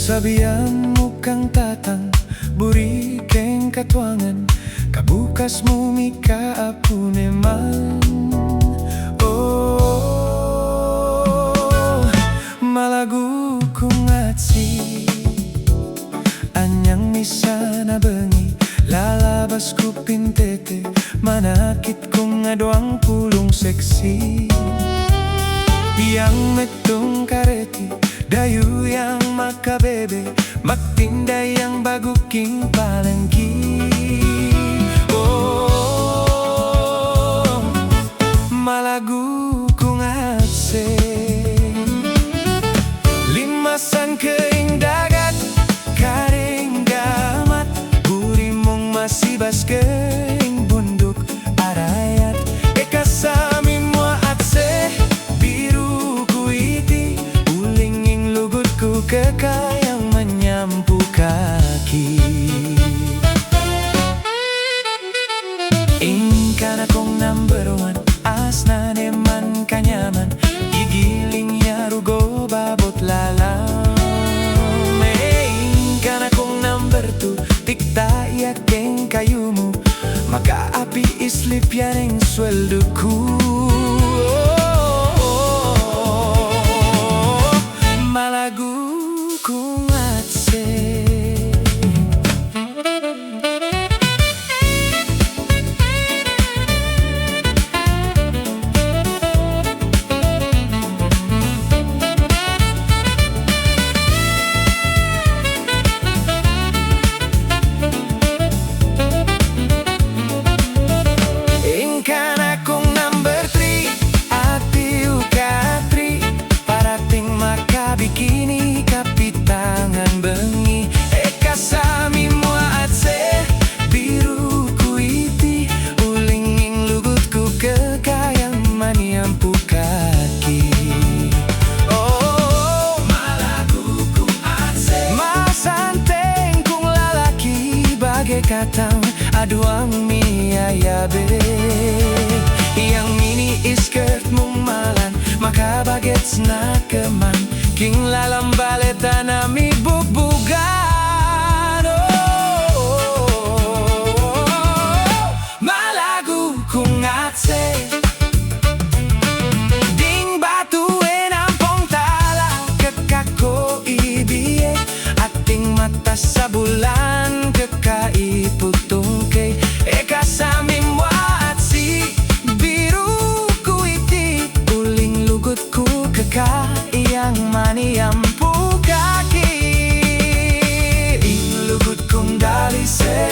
Sabianmu kang tatang, buri keng katuangan, kabukasmu mika apu neman. Oh, malagu kung atsi, anyang misana bengi, lalabas ku pintete, manakit kong adoang pulong seksi. Yang metong kareti, dayu yang makabebe, magtinday yang baguking palengki. Oh, malagu kung atse, limasan keing dagat, karing gamat, buri mong masibas keing bundok arayat. Ekasami mo atse, biru ku iti, ulinging lugut ku kekayang menyampu kaki. Ingkan akong number one, asna neman kanyaman, igiling ya rugo babot lalam. Ingkan akong number two, tikta yakeng kayumu, makaapi islip yan ang sweldo ku. Malagu kung atse. Ingkan akong number three, ati ukatri, parating makabikini kapitangan bengi. Ekasami mo atse, biru ku iti, ulinging lugut ku kekayang maniampu kaki. Oh, malagu kung atse, masanteng kung lalaki, bagai katang aduang miyayabe. Yang mini skirt mong malan, makabagets na keman, king lalambaleta na mi bubugan. Oh, malagu kung atse, ding batuen ampong tala, kekako ibiye, ating mata sa bulan, kekaiputong kay. Ekasami mo atsi, biru ku iti, uling lugut ku kekayang maniampu kaki. Ing lugut kong dalise,